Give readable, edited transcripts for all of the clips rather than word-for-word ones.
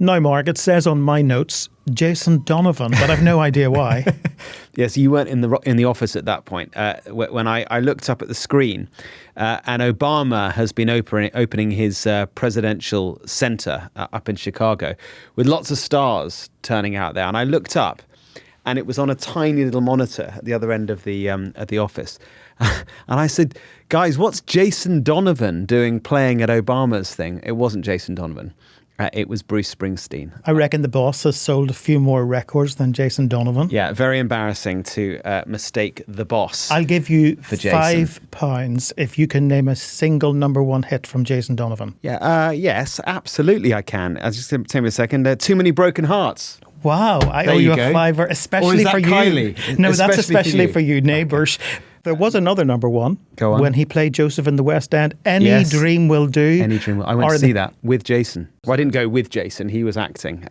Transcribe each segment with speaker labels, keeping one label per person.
Speaker 1: Now, Mark, it says on my notes, Jason Donovan, but I've no idea why.
Speaker 2: Yes, you weren't in the office at that point. When I looked up at the screen, and Obama has been opening his presidential center up in Chicago with lots of stars turning out there. And I looked up, and it was on a tiny little monitor at the other end of the office. And I said, guys, what's Jason Donovan playing at Obama's thing? It wasn't Jason Donovan. It was Bruce Springsteen.
Speaker 1: I reckon the boss has sold a few more records than Jason Donovan.
Speaker 2: Yeah, very embarrassing to mistake the boss.
Speaker 1: I'll give you
Speaker 2: for Jason.
Speaker 1: £5 if you can name a single number one hit from Jason Donovan.
Speaker 2: Yeah, yes, absolutely I can. I'll just take me a second. Too Many Broken Hearts.
Speaker 1: Wow, I owe you a fiver, especially for you.
Speaker 2: Kylie?
Speaker 1: No, that's especially for you, neighbours. There was another number one.
Speaker 2: Go on.
Speaker 1: When he played Joseph in the West End. Any Dream Will Do.
Speaker 2: Any Dream Will. I went to see that with Jason. Well, I didn't go with Jason. He was acting.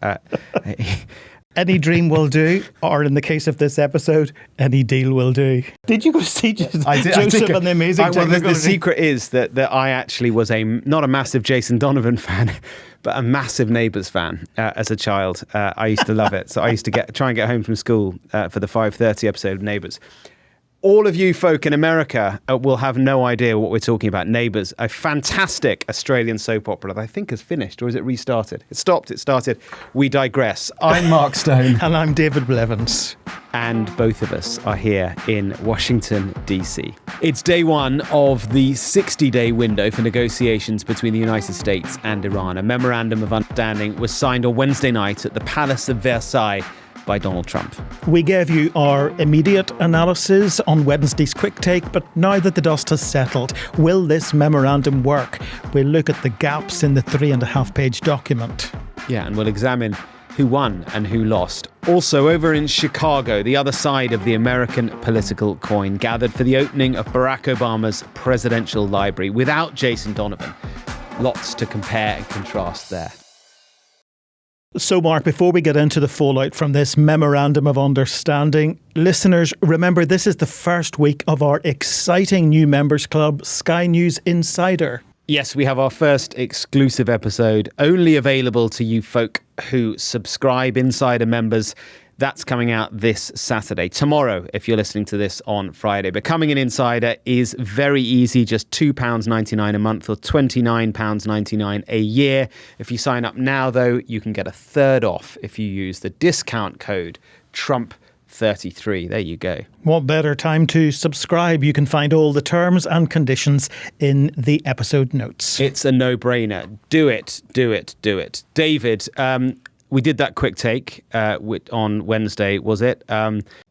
Speaker 1: Any Dream Will Do, or in the case of this episode, Any Deal Will Do. Did you go see Joseph and the Amazing Technicolor?
Speaker 2: The secret is that I actually was not a massive Jason Donovan fan, but a massive Neighbours fan as a child. I used to love it. So I used to try and get home from school for the 5:30 episode of Neighbours. All of you folk in America will have no idea what we're talking about. Neighbours, a fantastic Australian soap opera that I think has finished, or is it restarted? It stopped, it started. We digress. I'm Mark Stone.
Speaker 1: And I'm David Blevins.
Speaker 2: And both of us are here in Washington, D.C. It's day one of the 60-day window for negotiations between the United States and Iran. A memorandum of understanding was signed on Wednesday night at the Palace of Versailles by Donald Trump.
Speaker 1: We gave you our immediate analysis on Wednesday's Quick Take, but now that the dust has settled, will this memorandum work? We'll look at the gaps in the 3.5-page document.
Speaker 2: Yeah, and we'll examine who won and who lost. Also, over in Chicago, the other side of the American political coin gathered for the opening of Barack Obama's presidential library without Jason Donovan. Lots to compare and contrast there.
Speaker 1: So, Mark, before we get into the fallout from this memorandum of understanding, listeners, remember this is the first week of our exciting new members club, Sky News Insider.
Speaker 2: Yes, we have our first exclusive episode, only available to you folk who subscribe, Insider members. That's coming out this Saturday, tomorrow, if you're listening to this on Friday. Becoming an insider is very easy, just £2.99 a month or £29.99 a year. If you sign up now, though, you can get a third off if you use the discount code TRUMP33. There you go.
Speaker 1: What better time to subscribe? You can find all the terms and conditions in the episode notes.
Speaker 2: It's a no-brainer. Do it, do it, do it. David, we did that quick take on Wednesday, was it?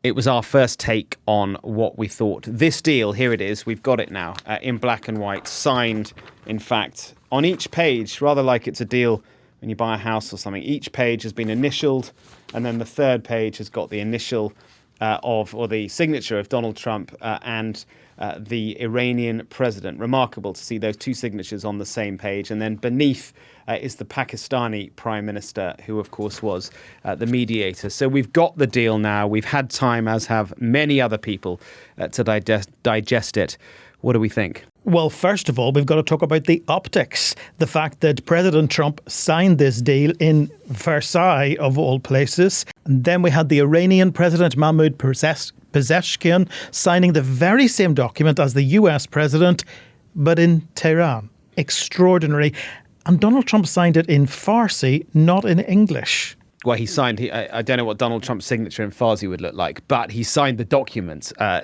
Speaker 2: It was our first take on what we thought. This deal, here it is. We've got it now in black and white, signed, in fact, on each page, rather like it's a deal when you buy a house or something. Each page has been initialed, and then the third page has got the initial or the signature of Donald Trump and the Iranian president. Remarkable to see those two signatures on the same page. And then beneath is the Pakistani prime minister, who, of course, was the mediator. So we've got the deal now. We've had time, as have many other people, to digest it. What do we think?
Speaker 1: Well, first of all, we've got to talk about the optics. The fact that President Trump signed this deal in Versailles, of all places. And then we had the Iranian President Mahmoud Pezeshkian signing the very same document as the US president, but in Tehran. Extraordinary. And Donald Trump signed it in Farsi, not in English.
Speaker 2: Well, I don't know what Donald Trump's signature in Farsi would look like, but he signed the document, a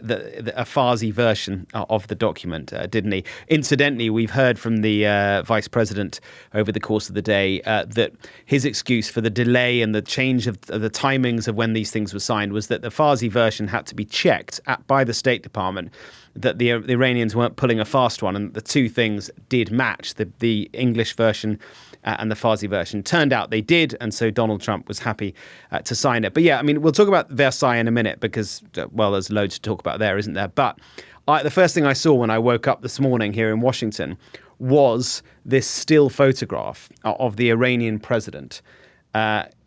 Speaker 2: Farsi version of the document, didn't he? Incidentally, we've heard from the vice president over the course of the day that his excuse for the delay and the change of the timings of when these things were signed was that the Farsi version had to be checked by the State Department, that the Iranians weren't pulling a fast one, and the two things did match, the English version and the Farsi version. Turned out they did, and so Donald Trump was happy to sign it. But yeah, I mean, we'll talk about Versailles in a minute because, well, there's loads to talk about there, isn't there? But the first thing I saw when I woke up this morning here in Washington was this still photograph of the Iranian president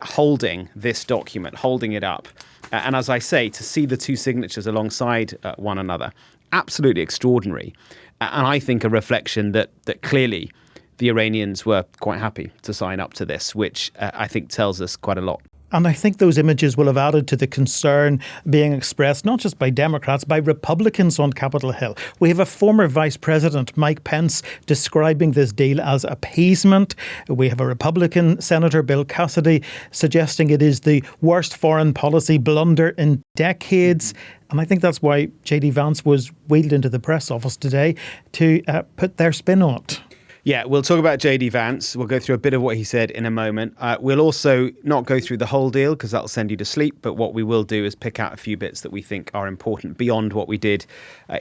Speaker 2: holding this document, holding it up. And as I say, to see the two signatures alongside one another, absolutely extraordinary. And I think a reflection that clearly the Iranians were quite happy to sign up to this, which I think tells us quite a lot.
Speaker 1: And I think those images will have added to the concern being expressed not just by Democrats, by Republicans on Capitol Hill. We have a former Vice President, Mike Pence, describing this deal as appeasement. We have a Republican Senator, Bill Cassidy, suggesting it is the worst foreign policy blunder in decades. And I think that's why J.D. Vance was wheeled into the press office today to put their spin on it.
Speaker 2: Yeah, we'll talk about J.D. Vance. We'll go through a bit of what he said in a moment. We'll also not go through the whole deal because that'll send you to sleep. But what we will do is pick out a few bits that we think are important beyond what we did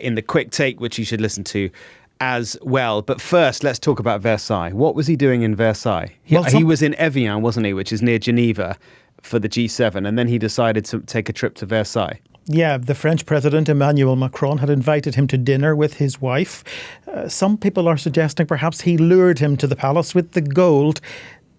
Speaker 2: in the quick take, which you should listen to as well. But first, let's talk about Versailles. What was he doing in Versailles? He was in Evian, wasn't he, which is near Geneva, for the G7. And then he decided to take a trip to Versailles.
Speaker 1: Yeah, the French President Emmanuel Macron had invited him to dinner with his wife. Some people are suggesting perhaps he lured him to the palace with the gold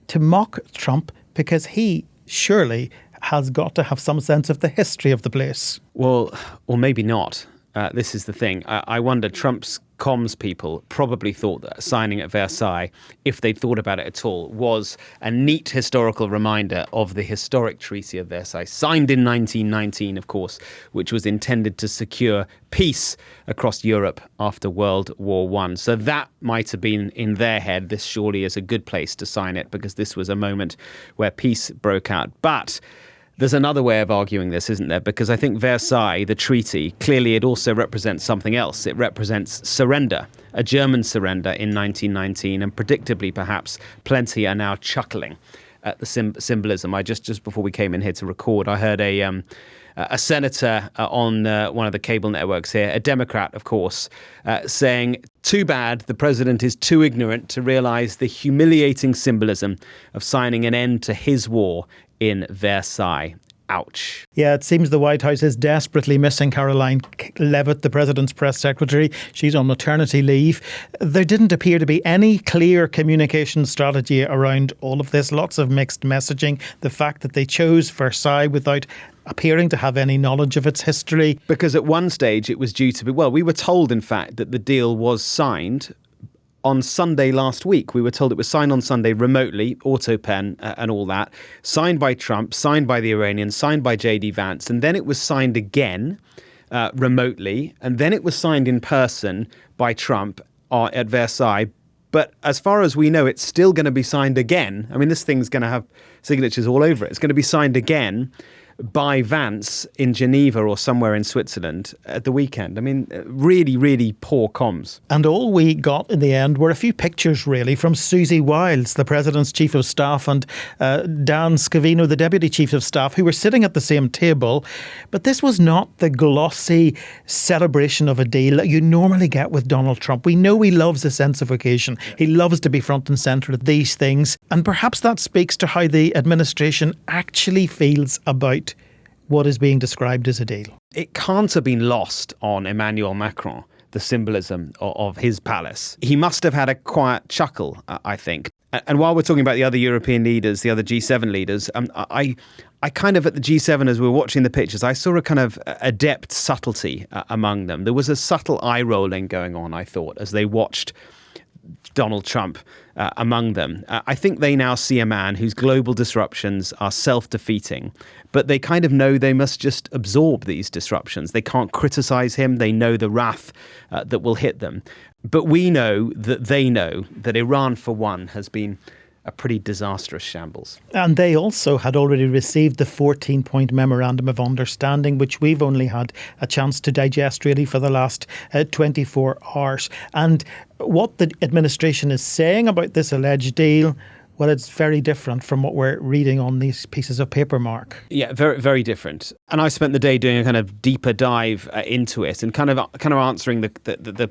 Speaker 1: to mock Trump because he surely has got to have some sense of the history of the place.
Speaker 2: Well, or maybe not. This is the thing. I wonder, Trump's comms people probably thought that signing at Versailles, if they'd thought about it at all, was a neat historical reminder of the historic Treaty of Versailles, signed in 1919, of course, which was intended to secure peace across Europe after World War I. So that might have been in their head. This surely is a good place to sign it because this was a moment where peace broke out. But there's another way of arguing this, isn't there? Because I think Versailles, the treaty, clearly it also represents something else. It represents surrender, a German surrender in 1919, and predictably, perhaps, plenty are now chuckling at the symbolism. Just before we came in here to record, I heard a senator on one of the cable networks here, a Democrat, of course, saying, too bad the president is too ignorant to realise the humiliating symbolism of signing an end to his war in Versailles. Ouch.
Speaker 1: Yeah, it seems the White House is desperately missing Caroline Leavitt, the president's press secretary. She's on maternity leave. There didn't appear to be any clear communication strategy around all of this. Lots of mixed messaging. The fact that they chose Versailles without appearing to have any knowledge of its history.
Speaker 2: Because at one stage it was due to be, well, we were told, in fact, that the deal was signed on Sunday last week. We were told it was signed on Sunday remotely, autopen and all that, signed by Trump, signed by the Iranians, signed by J.D. Vance, and then it was signed again remotely, and then it was signed in person by Trump at Versailles. But as far as we know, it's still going to be signed again. I mean, this thing's going to have signatures all over it. It's going to be signed again by Vance in Geneva or somewhere in Switzerland at the weekend. I mean, really, really poor comms.
Speaker 1: And all we got in the end were a few pictures, really, from Susie Wiles, the president's chief of staff, and Dan Scavino, the deputy chief of staff, who were sitting at the same table. But this was not the glossy celebration of a deal that you normally get with Donald Trump. We know he loves a sense of occasion. He loves to be front and centre at these things. And perhaps that speaks to how the administration actually feels about what is being described as a deal.
Speaker 2: It can't have been lost on Emmanuel Macron, the symbolism of his palace. He must have had a quiet chuckle, I think. And while we're talking about the other European leaders, the other G7 leaders, I kind of, at the G7, as we were watching the pictures, I saw a kind of adept subtlety among them. There was a subtle eye rolling going on, I thought, as they watched Donald Trump among them. I think they now see a man whose global disruptions are self-defeating, but they kind of know they must just absorb these disruptions. They can't criticize him. They know the wrath that will hit them. But we know that they know that Iran, for one, has been a pretty disastrous shambles.
Speaker 1: And they also had already received the 14-point memorandum of understanding, which we've only had a chance to digest really for the last 24 hours. And what the administration is saying about this alleged deal, well, it's very different from what we're reading on these pieces of paper, Mark.
Speaker 2: Yeah, very, very different. And I spent the day doing a kind of deeper dive into it and kind of answering the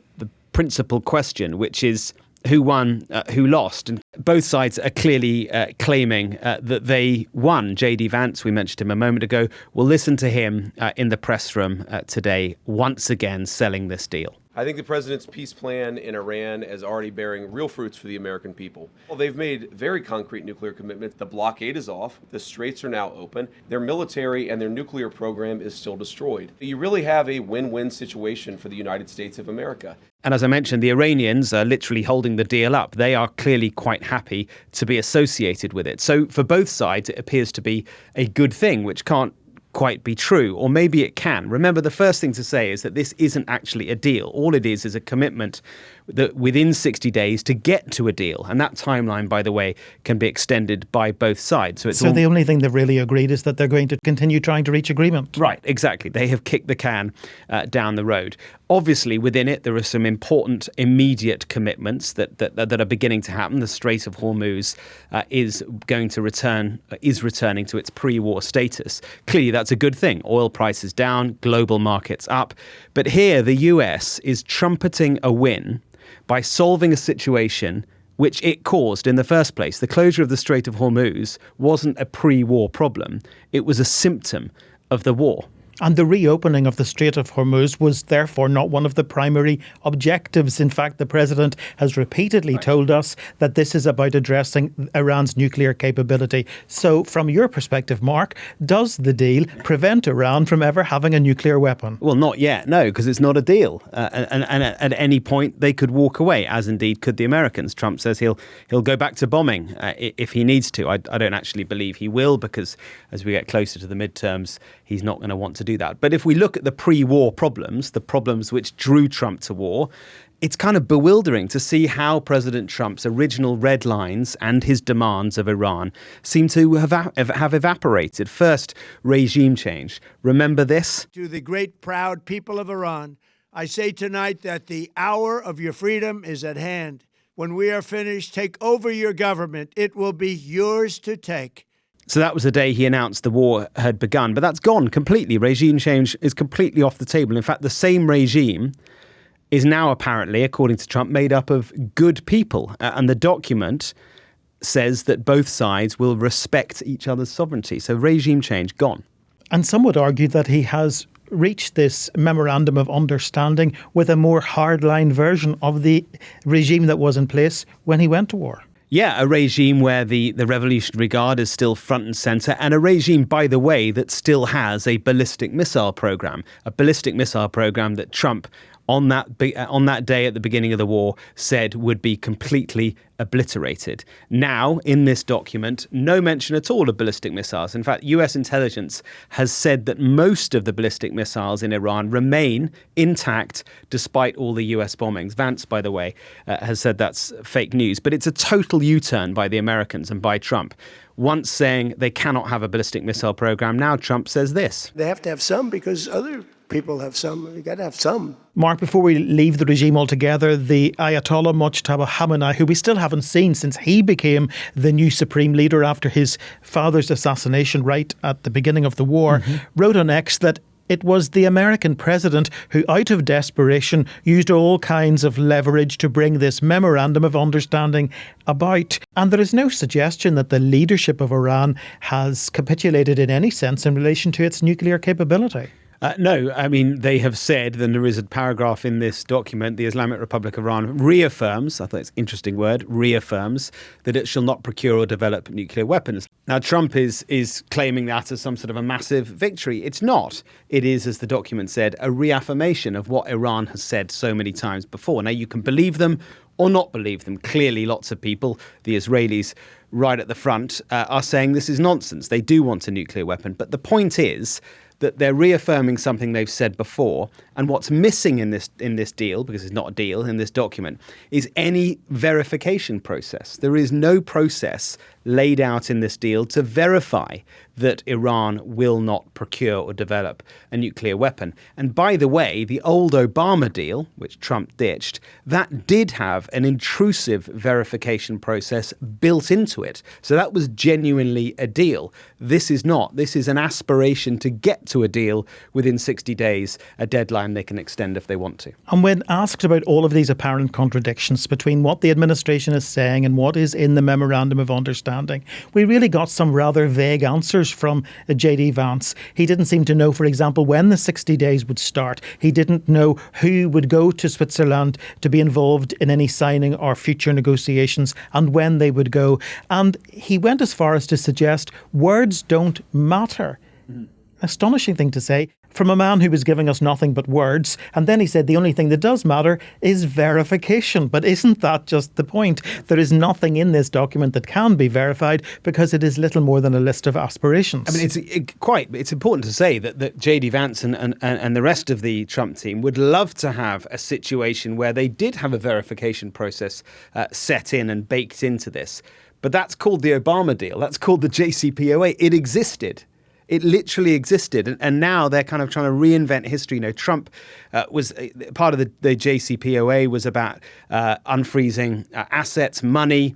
Speaker 2: principal question, which is who won, who lost. And both sides are clearly claiming that they won. J.D. Vance, we mentioned him a moment ago. We'll listen to him in the press room today, once again selling this deal.
Speaker 3: I think the president's peace plan in Iran is already bearing real fruits for the American people. Well, they've made very concrete nuclear commitments. The blockade is off. The straits are now open. Their military and their nuclear program is still destroyed. You really have a win-win situation for the United States of America.
Speaker 2: And as I mentioned, the Iranians are literally holding the deal up. They are clearly quite happy to be associated with it. So for both sides, it appears to be a good thing, which can't quite be true, or maybe it can. Remember, the first thing to say is that this isn't actually a deal. All it is a commitment that within 60 days to get to a deal. And that timeline, by the way, can be extended by both sides.
Speaker 1: So the only thing they've really agreed is that they're going to continue trying to reach agreement.
Speaker 2: Right, exactly. They have kicked the can down the road. Obviously, within it, there are some important immediate commitments that are beginning to happen. The Strait of Hormuz is returning to its pre-war status. Clearly, that's a good thing. Oil prices down, global markets up. But here, the US is trumpeting a win by solving a situation which it caused in the first place. The closure of the Strait of Hormuz wasn't a pre-war problem. It was a symptom of the war.
Speaker 1: And the reopening of the Strait of Hormuz was therefore not one of the primary objectives. In fact, the president has repeatedly told us that this is about addressing Iran's nuclear capability. So from your perspective, Mark, does the deal prevent Iran from ever having a nuclear weapon?
Speaker 2: Well, not yet, no, because it's not a deal. And at any point, they could walk away, as indeed could the Americans. Trump says he'll go back to bombing if he needs to. I don't actually believe he will, because as we get closer to the midterms, he's not going to want to do that. But if we look at the pre-war problems, the problems which drew Trump to war, it's kind of bewildering to see how President Trump's original red lines and his demands of Iran seem to have evaporated. First, regime change. Remember this?
Speaker 4: To the great, proud people of Iran, I say tonight that the hour of your freedom is at hand. When we are finished, take over your government. It will be yours to take.
Speaker 2: So that was the day he announced the war had begun. But that's gone completely. Regime change is completely off the table. In fact, the same regime is now apparently, according to Trump, made up of good people. And the document says that both sides will respect each other's sovereignty. So regime change, gone.
Speaker 1: And some would argue that he has reached this memorandum of understanding with a more hardline version of the regime that was in place when he went to war.
Speaker 2: Yeah, a regime where the Revolutionary Guard is still front and centre, and a regime, by the way, that still has a ballistic missile program that Trump, on that day at the beginning of the war, said would be completely obliterated. Now, in this document, no mention at all of ballistic missiles. In fact, US intelligence has said that most of the ballistic missiles in Iran remain intact despite all the US bombings. Vance, by the way, has said that's fake news. But it's a total U-turn by the Americans and by Trump. Once saying they cannot have a ballistic missile program, now Trump says this.
Speaker 4: They have to have some because other people have some. You got to have some.
Speaker 1: Mark, before we leave the regime altogether, the Ayatollah Mujtaba Khamenei, who we still haven't seen since he became the new supreme leader after his father's assassination right at the beginning of the war, wrote on X that it was the American president who, out of desperation, used all kinds of leverage to bring this memorandum of understanding about. And there is no suggestion that the leadership of Iran has capitulated in any sense in relation to its nuclear capability.
Speaker 2: No, I mean, they have said, and there is a paragraph in this document, the Islamic Republic of Iran reaffirms, I thought it's an interesting word, reaffirms that it shall not procure or develop nuclear weapons. Now, Trump is claiming that as some sort of a massive victory. It's not. It is, as the document said, a reaffirmation of what Iran has said so many times before. Now, you can believe them or not believe them. Clearly, lots of people, the Israelis right at the front, are saying this is nonsense. They do want a nuclear weapon. But the point is that they're reaffirming something they've said before. And what's missing in this deal, because it's not a deal in this document, is any verification process. There is no process laid out in this deal to verify that Iran will not procure or develop a nuclear weapon. And by the way, the old Obama deal, which Trump ditched, that did have an intrusive verification process built into to it. So that was genuinely a deal. This is not. This is an aspiration to get to a deal within 60 days, a deadline they can extend if they want to.
Speaker 1: And when asked about all of these apparent contradictions between what the administration is saying and what is in the Memorandum of Understanding, we really got some rather vague answers from J.D. Vance. He didn't seem to know, for example, when the 60 days would start. He didn't know who would go to Switzerland to be involved in any signing or future negotiations and when they would go. And he went as far as to suggest words don't matter. Astonishing thing to say from a man who was giving us nothing but words. And then he said the only thing that does matter is verification. But isn't that just the point? There is nothing in this document that can be verified because it is little more than a list of aspirations.
Speaker 2: I mean, it's important to say that J.D. Vance and the rest of the Trump team would love to have a situation where they did have a verification process set in and baked into this. But that's called the Obama deal. That's called the JCPOA. It existed. It literally existed. And now they're kind of trying to reinvent history. You know, Trump was part of the JCPOA was about unfreezing assets, money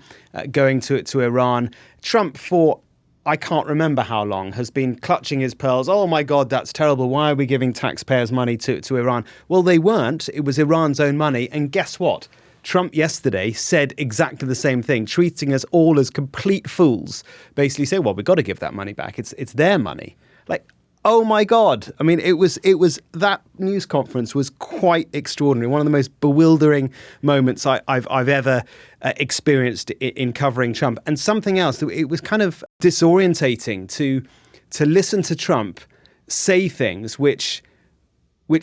Speaker 2: going to Iran. Trump, for I can't remember how long, has been clutching his pearls. Oh, my God, that's terrible. Why are we giving taxpayers' money to Iran? Well, they weren't. It was Iran's own money. And guess what? Trump yesterday said exactly the same thing, treating us all as complete fools, basically saying, well, we've got to give that money back. It's their money. Like, oh, my God. I mean, it was that news conference was quite extraordinary. One of the most bewildering moments I've ever experienced in covering Trump. And something else, it was kind of disorientating to listen to Trump say things which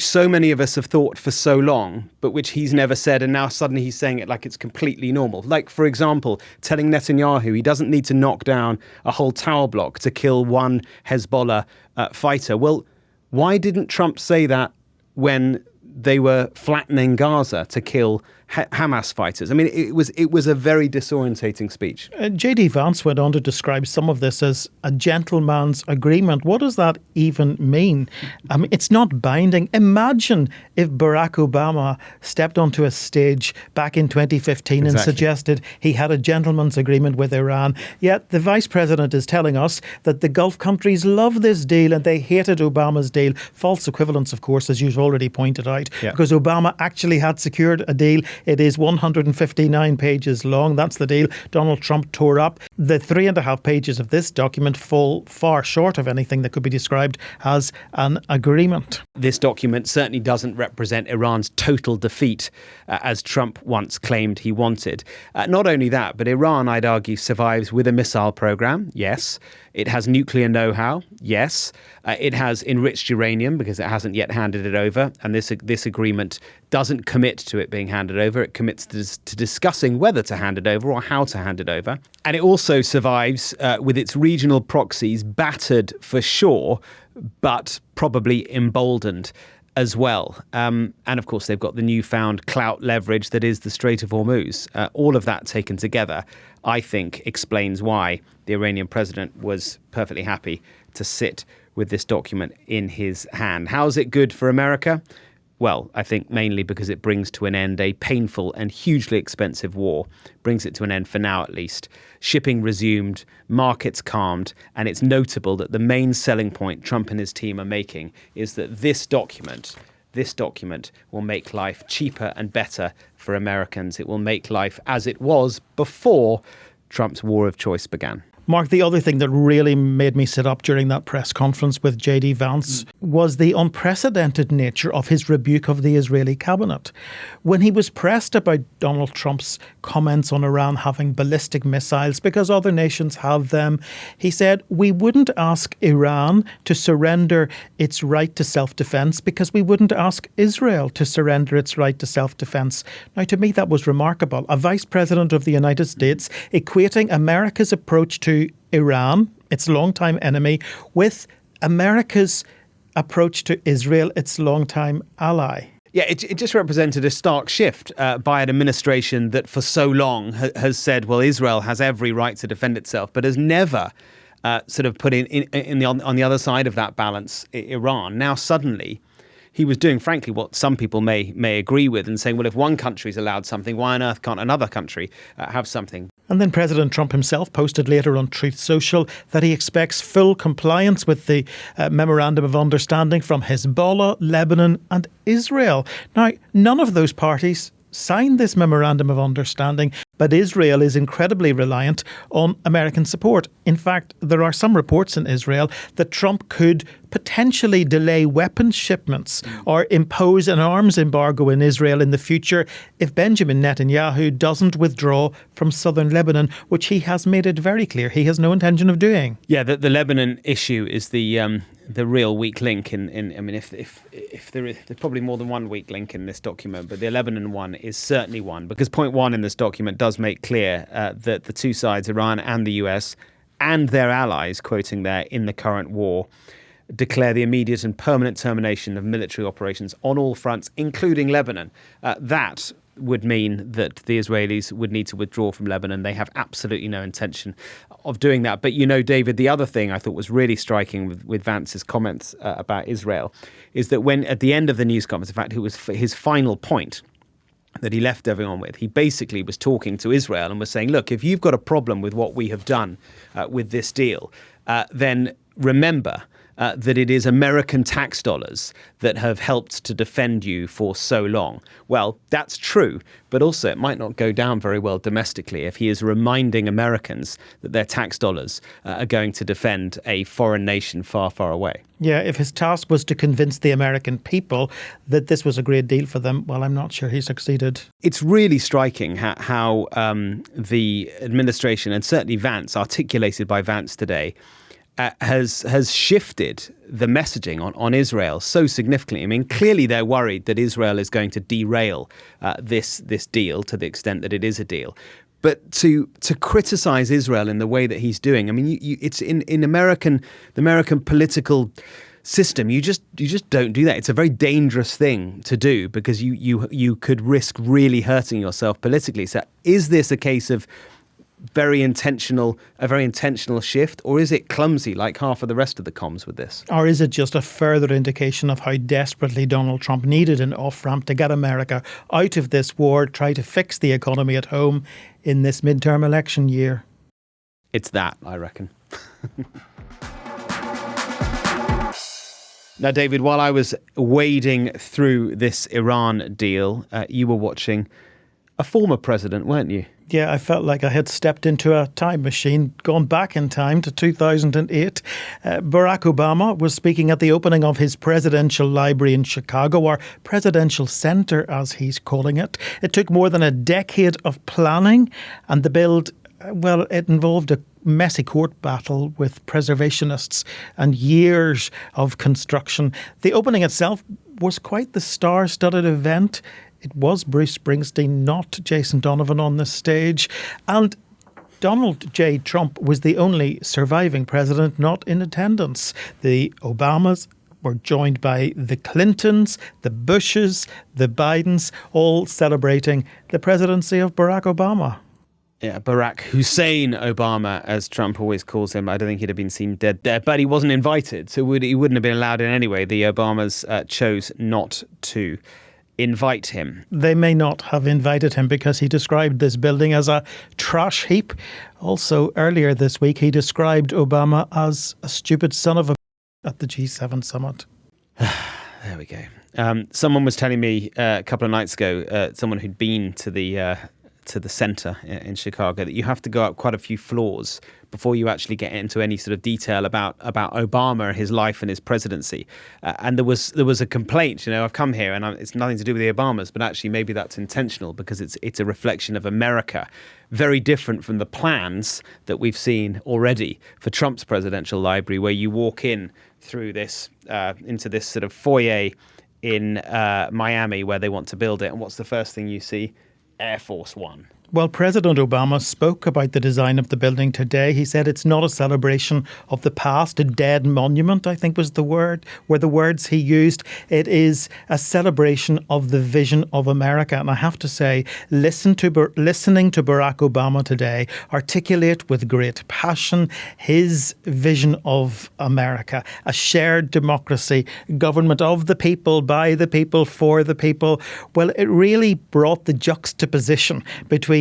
Speaker 2: so many of us have thought for so long, but which he's never said, and now suddenly he's saying it like it's completely normal. Like, for example, telling Netanyahu he doesn't need to knock down a whole tower block to kill one Hezbollah fighter. Well, why didn't Trump say that when they were flattening Gaza to kill Hamas fighters? I mean, it was a very disorientating speech.
Speaker 1: J.D. Vance went on to describe some of this as a gentleman's agreement. What does that even mean? I mean, it's not binding. Imagine if Barack Obama stepped onto a stage back in 2015 and suggested he had a gentleman's agreement with Iran. Yet the vice president is telling us that the Gulf countries love this deal and they hated Obama's deal. False equivalence, of course, as you've already pointed out, because Obama actually had secured a deal. It is 159 pages long. That's the deal Donald Trump tore up. The 3.5 pages of this document fall far short of anything that could be described as an agreement.
Speaker 2: This document certainly doesn't represent Iran's total defeat, as Trump once claimed he wanted. Not only that, but Iran, I'd argue, survives with a missile program. Yes. It has nuclear know-how. Yes. It has enriched uranium because it hasn't yet handed it over. And this agreement doesn't commit to it being handed over. It commits to discussing whether to hand it over or how to hand it over. And it also survives with its regional proxies battered for sure, but probably emboldened as well. And of course, they've got the newfound clout leverage that is the Strait of Hormuz. All of that taken together, I think, explains why the Iranian president was perfectly happy to sit with this document in his hand. How is it good for America? Well, I think mainly because it brings to an end a painful and hugely expensive war, brings it to an end for now at least. Shipping resumed, markets calmed, and it's notable that the main selling point Trump and his team are making is that this document will make life cheaper and better for Americans. It will make life as it was before Trump's war of choice began.
Speaker 1: Mark, the other thing that really made me sit up during that press conference with J.D. Vance was the unprecedented nature of his rebuke of the Israeli cabinet. When he was pressed about Donald Trump's comments on Iran having ballistic missiles because other nations have them, he said, we wouldn't ask Iran to surrender its right to self-defense because we wouldn't ask Israel to surrender its right to self-defense. Now, to me, that was remarkable. A vice president of the United States equating America's approach to Iran, its longtime enemy, with America's approach to Israel, its longtime ally.
Speaker 2: Yeah, it just represented a stark shift by an administration that for so long has said, well, Israel has every right to defend itself, but has never sort of put on the other side of that balance Iran. Now, suddenly, he was doing, frankly, what some people may agree with and saying, well, if one country's allowed something, why on earth can't another country have something?
Speaker 1: And then President Trump himself posted later on Truth Social that he expects full compliance with the memorandum of understanding from Hezbollah, Lebanon and Israel. Now, none of those parties signed this memorandum of understanding, but Israel is incredibly reliant on American support. In fact, there are some reports in Israel that Trump could potentially delay weapons shipments or impose an arms embargo in Israel in the future if Benjamin Netanyahu doesn't withdraw from southern Lebanon, which he has made it very clear he has no intention of doing.
Speaker 2: Yeah, the Lebanon issue is the real weak link in I mean, if there's probably more than one weak link in this document, but the Lebanon one is certainly one, because point one in this document does make clear that the two sides, Iran and the US, and their allies, quoting there, in the current war, declare the immediate and permanent termination of military operations on all fronts, including Lebanon. That would mean that the Israelis would need to withdraw from Lebanon. They have absolutely no intention of doing that. But, you know, David, the other thing I thought was really striking with Vance's comments about Israel is that when at the end of the news conference, in fact, it was his final point that he left everyone with, he basically was talking to Israel and was saying, look, if you've got a problem with what we have done with this deal, then remember that it is American tax dollars that have helped to defend you for so long. Well, that's true, but also it might not go down very well domestically if he is reminding Americans that their tax dollars are going to defend a foreign nation far, far away.
Speaker 1: Yeah, if his task was to convince the American people that this was a great deal for them, well, I'm not sure he succeeded.
Speaker 2: It's really striking how the administration, and certainly Vance, articulated by Vance today, has shifted the messaging on Israel so significantly. I mean, clearly they're worried that Israel is going to derail this deal to the extent that it is a deal. But to criticize Israel in the way that he's doing, I mean, it's in the American political system. You just don't do that. It's a very dangerous thing to do because you could risk really hurting yourself politically. So is this a case of a very intentional shift, or is it clumsy like half of the rest of the comms with this?
Speaker 1: Or is it just a further indication of how desperately Donald Trump needed an off-ramp to get America out of this war, try to fix the economy at home in this midterm election year?
Speaker 2: It's that, I reckon. Now, David, while I was wading through this Iran deal, you were watching a former president, weren't you?
Speaker 1: Yeah, I felt like I had stepped into a time machine, gone back in time to 2008. Barack Obama was speaking at the opening of his presidential library in Chicago, or presidential center, as he's calling it. It took more than a decade of planning, and the build, well, it involved a messy court battle with preservationists and years of construction. The opening itself was quite the star-studded event. It was Bruce Springsteen, not Jason Donovan, on the stage. And Donald J. Trump was the only surviving president not in attendance. The Obamas were joined by the Clintons, the Bushes, the Bidens, all celebrating the presidency of Barack Obama.
Speaker 2: Yeah, Barack Hussein Obama, as Trump always calls him. I don't think he'd have been seen dead there, but he wasn't invited, so he wouldn't have been allowed in anyway. The Obamas chose not to invite him.
Speaker 1: They may not have invited him because he described this building as a trash heap. Also, earlier this week, he described Obama as a stupid son of a at the G7 summit.
Speaker 2: There we go. Someone was telling me a couple of nights ago, someone who'd been to the centre in Chicago, that you have to go up quite a few floors before you actually get into any sort of detail about Obama, his life and his presidency. And there was a complaint, I've come here and it's nothing to do with the Obamas, but actually maybe that's intentional because it's a reflection of America, very different from the plans that we've seen already for Trump's presidential library, where you walk in through this, into this sort of foyer in Miami where they want to build it. And what's the first thing you see? Air Force One.
Speaker 1: Well, President Obama spoke about the design of the building today. He said it's not a celebration of the past, a dead monument, I think were the words he used. It is a celebration of the vision of America. And I have to say, listening to Barack Obama today articulate with great passion his vision of America, a shared democracy, government of the people, by the people, for the people. Well, it really brought the juxtaposition between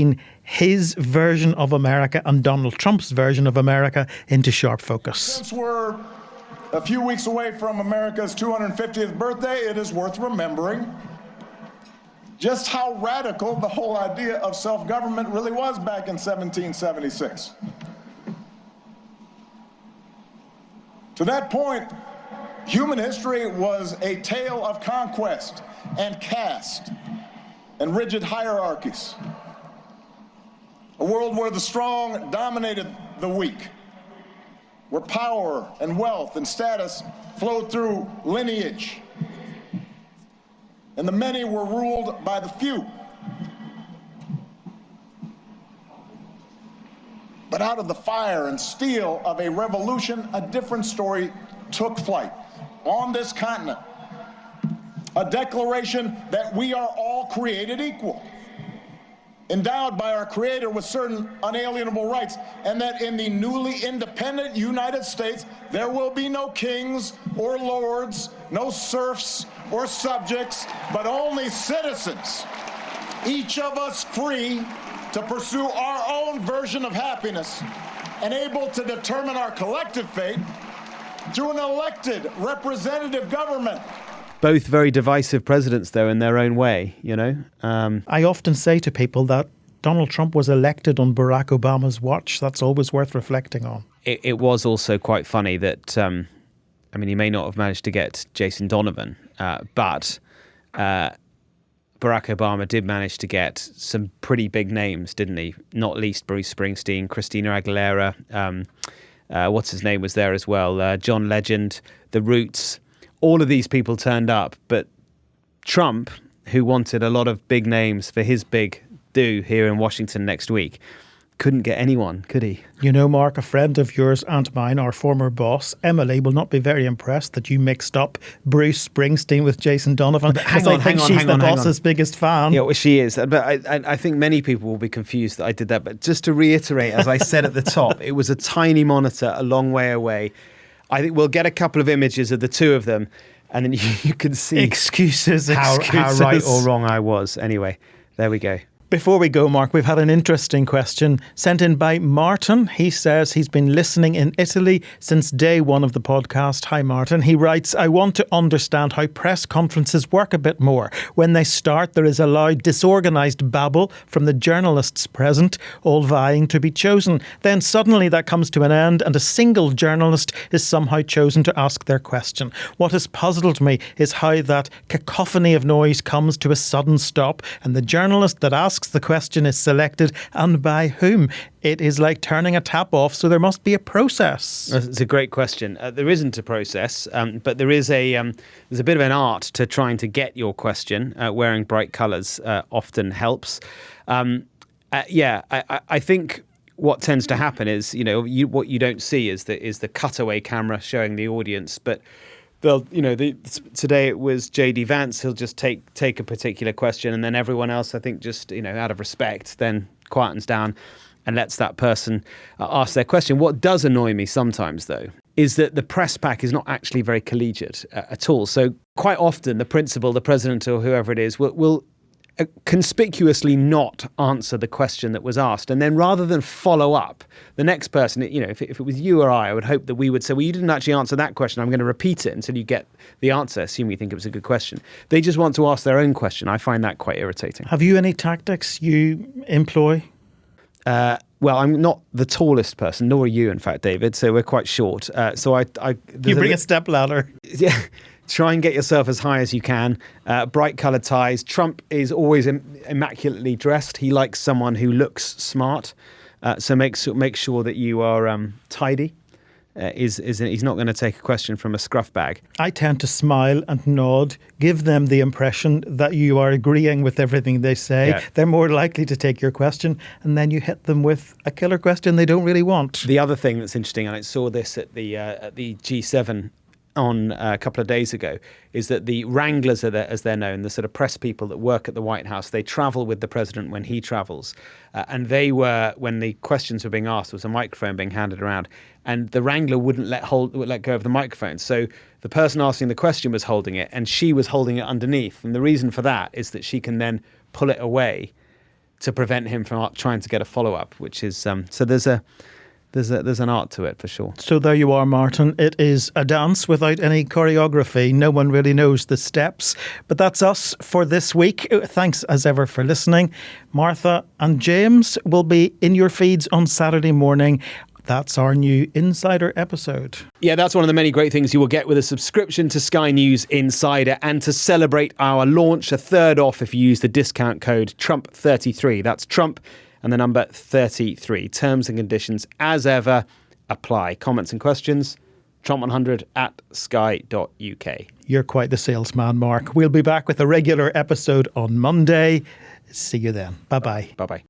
Speaker 1: his version of America and Donald Trump's version of America into sharp focus.
Speaker 5: Since we're a few weeks away from America's 250th birthday, it is worth remembering just how radical the whole idea of self-government really was back in 1776. To that point, human history was a tale of conquest and caste and rigid hierarchies. A world where the strong dominated the weak, where power and wealth and status flowed through lineage, and the many were ruled by the few. But out of the fire and steel of a revolution, a different story took flight on this continent. A declaration that we are all created equal, endowed by our Creator with certain unalienable rights, and that in the newly independent United States, there will be no kings or lords, no serfs or subjects, but only citizens, each of us free to pursue our own version of happiness and able to determine our collective fate through an elected representative government.
Speaker 2: Both very divisive presidents, though, in their own way, you know.
Speaker 1: I often say to people that Donald Trump was elected on Barack Obama's watch. That's always worth reflecting on.
Speaker 2: It was also quite funny that, I mean, he may not have managed to get Jason Donovan, but Barack Obama did manage to get some pretty big names, didn't he? Not least Bruce Springsteen, Christina Aguilera, what's his name was there as well, John Legend, The Roots. All of these people turned up, but Trump, who wanted a lot of big names for his big do here in Washington next week, couldn't get anyone, could he?
Speaker 1: You know, Mark, a friend of yours and mine, our former boss, Emily, will not be very impressed that you mixed up Bruce Springsteen with Jason Donovan. Because I think she's the boss's biggest fan.
Speaker 2: Yeah, well, she is. But I think many people will be confused that I did that. But just to reiterate, as I said at the top, it was a tiny monitor a long way away. I think we'll get a couple of images of the two of them, and then you can see
Speaker 1: excuses.
Speaker 2: How right or wrong I was. Anyway, there we go.
Speaker 1: Before we go, Mark, we've had an interesting question sent in by Martin. He says he's been listening in Italy since day one of the podcast. Hi, Martin. He writes, I want to understand how press conferences work a bit more. When they start, there is a loud, disorganised babble from the journalists present, all vying to be chosen. Then suddenly that comes to an end and a single journalist is somehow chosen to ask their question. What has puzzled me is how that cacophony of noise comes to a sudden stop and the journalist that asks the question is selected, and by whom. It is like turning a tap off, so there must be a process.
Speaker 2: It's a great question. There isn't a process, but there is there's a bit of an art to trying to get your question. Wearing bright colours often helps. I think what tends to happen is, what you don't see is the cutaway camera showing the audience, but today it was J.D. Vance. He'll just take a particular question, and then everyone else, I think, just out of respect, then quietens down and lets that person ask their question. What does annoy me sometimes, though, is that the press pack is not actually very collegiate at all. So quite often, the principal, the president, or whoever it is, will conspicuously not answer the question that was asked, and then rather than follow up, the next person, if it was you or I would hope that we would say, well, you didn't actually answer that question, I'm going to repeat it until you get the answer, assuming you think it was a good question. They just want to ask their own question. I find that quite irritating.
Speaker 1: Have you any tactics you employ?
Speaker 2: Well, I'm not the tallest person, nor are you, in fact, David, so we're quite short. So
Speaker 1: you bring a step ladder.
Speaker 2: Yeah. Try and get yourself as high as you can. Bright coloured ties. Trump is always immaculately dressed. He likes someone who looks smart. So make sure that you are tidy. He's not going to take a question from a scruff bag.
Speaker 1: I tend to smile and nod, give them the impression that you are agreeing with everything they say. Yeah. They're more likely to take your question, and then you hit them with a killer question they don't really want.
Speaker 2: The other thing that's interesting, and I saw this at the G7 on a couple of days ago, is that the wranglers, as they're known, the sort of press people that work at the White House, they travel with the president when he travels. And they were, when the questions were being asked, there was a microphone being handed around, and the wrangler wouldn't let go of the microphone. So the person asking the question was holding it, and she was holding it underneath. And the reason for that is that she can then pull it away to prevent him from trying to get a follow-up, which is so there's an art to it for sure.
Speaker 1: So there you are, Martin. It is a dance without any choreography. No one really knows the steps. But that's us for this week. Thanks as ever for listening. Martha and James will be in your feeds on Saturday morning. That's our new Insider episode.
Speaker 2: Yeah, that's one of the many great things you will get with a subscription to Sky News Insider. And to celebrate our launch, a third off if you use the discount code Trump33. That's Trump and the number 33. Terms and conditions, as ever, apply. Comments and questions, Trump100@sky.uk.
Speaker 1: You're quite the salesman, Mark. We'll be back with a regular episode on Monday. See you then. Bye-bye.
Speaker 2: Bye-bye.